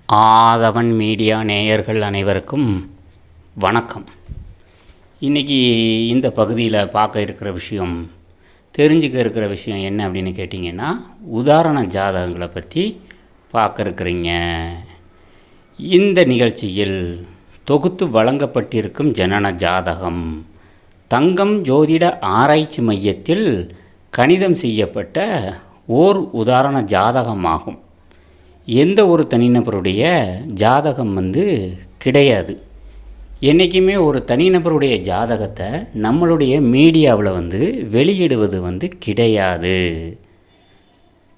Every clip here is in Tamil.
ஆதவன் மீடியா நேயர்கள் அனைவருக்கும் வணக்கம். இன்றைக்கி இந்த பகுதியில் பார்க்க இருக்கிற விஷயம், தெரிஞ்சுக்க இருக்கிற விஷயம் என்ன அப்படின்னு கேட்டிங்கன்னா, உதாரண ஜாதகங்களை பற்றி பார்க்க இருக்கிறீங்க. இந்த நிகழ்ச்சியில் தொகுத்து வழங்கப்பட்டிருக்கும் ஜனன ஜாதகம் தங்கம் ஜோதிட ஆராய்ச்சி மையத்தில் கணிதம் செய்யப்பட்ட ஓர் உதாரண ஜாதகமாகும். எந்த ஒரு தனிநபருடைய ஜாதகம் கிடையாது. என்றைக்குமே ஒரு தனிநபருடைய ஜாதகத்தை நம்மளுடைய மீடியாவில் வெளியிடுவது கிடையாது.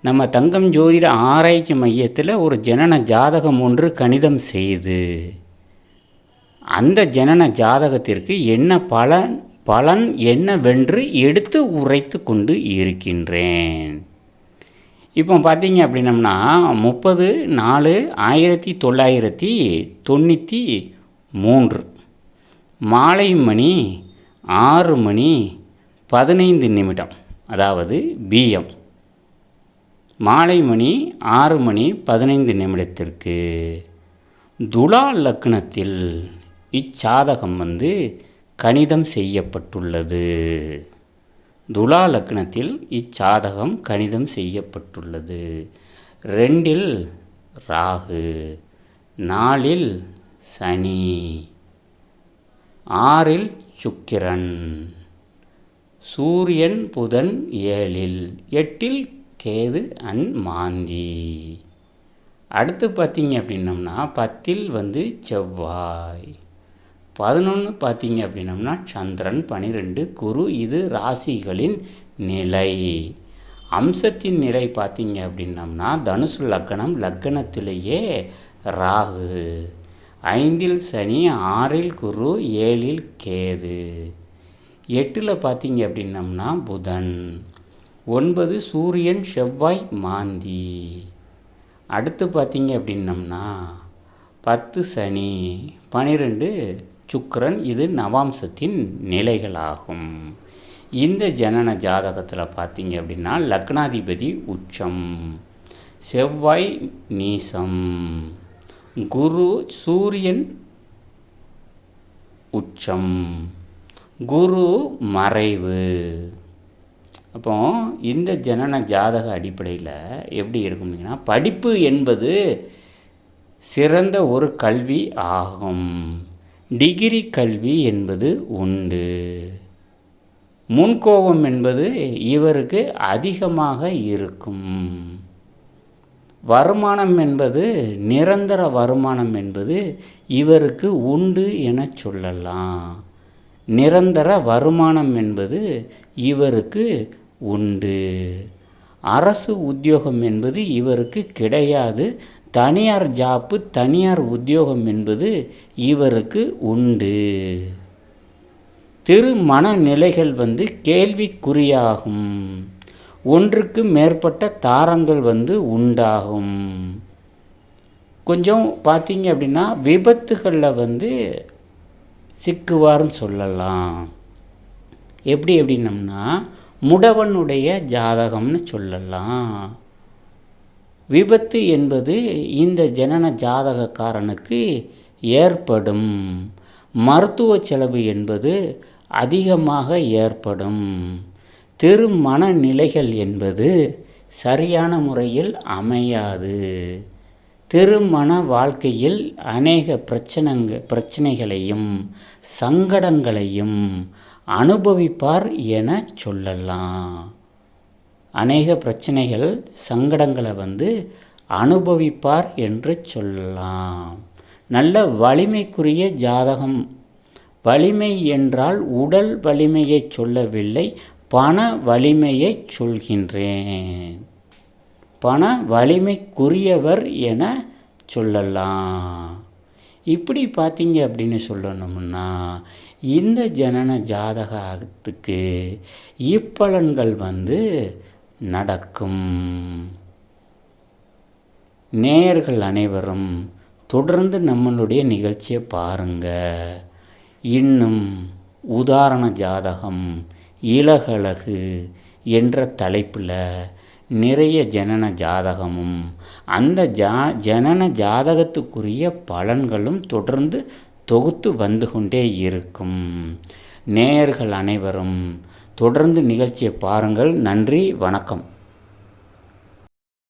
நம்ம தங்கம் ஜோதிட ஆராய்ச்சி மையத்தில் ஒரு ஜனன ஜாதகம் ஒன்று கணிதம் செய்து அந்த ஜனன ஜாதகத்திற்கு என்ன பலன் என்னவென்று எடுத்து உரைத்து கொண்டு இருக்கின்றேன். இப்போ பார்த்தீங்க அப்படின்னம்னா 30/4/1993 மாலை மணி 6:15, அதாவது பிஎம் மாலை மணி 6:15 துலா லக்னத்தில் இச்சாதகம் கணிதம் செய்யப்பட்டுள்ளது. துலா லக்னத்தில் இச்சாதகம் கணிதம் செய்யப்பட்டுள்ளது. 2இல் ராகு, 4இல் சனி, 6இல் சுக்கிரன், சூரியன் புதன் 7இல், 8இல் கேது அண்ட் மாந்தி. அடுத்து பார்த்தீங்க அப்படின்னம்னா 10இல் செவ்வாய், 11 பார்த்தீங்க அப்படின்னம்னா சந்திரன், 12 குரு. இது ராசிகளின் நிலை. அம்சத்தின் நிலை பார்த்தீங்க அப்படின்னம்னா தனுசு லக்னம், லக்னத்திலேயே ராகு, 5இல் சனி, 6இல் குரு, 7இல் கேது, 8இல் பார்த்தீங்க அப்படின்னம்னா புதன், 9 சூரியன் செவ்வாய் மாந்தி. அடுத்து பார்த்தீங்க அப்படின்னம்னா 10 சனி, 12 சுக்கிரன். இது நவாம்சத்தின் நிலைகளாகும். இந்த ஜனன ஜாதகத்தில் பார்த்தீங்க அப்படின்னா லக்னாதிபதி உச்சம், செவ்வாய் நீசம், குரு சூரியன் உச்சம், குரு மறைவு. அப்போ இந்த ஜனன ஜாதக அடிப்படையில் எப்படி இருக்கும்னா, படிப்பு என்பது சிறந்த ஒரு கல்வி ஆகும். டிகிரி கல்வி என்பது உண்டு. முன்கோபம் என்பது இவருக்கு அதிகமாக இருக்கும். வருமானம் என்பது நிரந்தர வருமானம் என்பது இவருக்கு உண்டு என சொல்லலாம். நிரந்தர வருமானம் என்பது இவருக்கு உண்டு. அரசு உத்தியோகம் என்பது இவருக்கு கிடையாது. தனியார் ஜாப்பு, தனியார் உத்தியோகம் என்பது இவருக்கு உண்டு. திருமண நிலைகள் கேள்விக்குறியாகும். ஒன்றுக்கு மேற்பட்ட தாரங்கள் உண்டாகும். கொஞ்சம் பார்த்தீங்க அப்படின்னா விபத்துகளில் சிக்குவார்னு சொல்லலாம். எப்படி அப்படின்னம்னா முடவனுடைய ஜாதகம்னு சொல்லலாம். விபத்து என்பது இந்த ஜனன ஜாதகக்காரனுக்கு ஏற்படும். மருத்துவ செலவு என்பது அதிகமாக ஏற்படும். திருமண நிலைகள் என்பது சரியான முறையில் அமையாது. திருமண வாழ்க்கையில் அநேக பிரச்சனைகளையும் சங்கடங்களையும் அனுபவிப்பார் என சொல்லலாம். அநேக பிரச்சனைகள் சங்கடங்களை அனுபவிப்பார் என்று சொல்லலாம். நல்ல வலிமைக்குரிய ஜாதகம். வலிமை என்றால் உடல் வலிமையை சொல்லவில்லை, பண வலிமையை சொல்கின்றேன். பண வலிமைக்குரியவர் என சொல்லலாம். இப்படி பார்த்தீங்க அப்படின்னு சொல்லணும்னா இந்த ஜனன ஜாதகத்துக்கு இப்பலன்கள் நடக்கும். நேயர்கள் அனைவரும் தொடர்ந்து நம்மளுடைய நிகழ்ச்சியை பாருங்கள். இன்னும் உதாரண ஜாதகம் இலகழகு என்ற தலைப்பில் நிறைய ஜனன ஜாதகமும் அந்த ஜனன ஜாதகத்துக்குரிய பலன்களும் தொடர்ந்து தொகுத்து வந்து கொண்டே இருக்கும். நேயர்கள் அனைவரும் தொடர்ந்து நிகழ்ச்சியை பாருங்கள். நன்றி, வணக்கம்.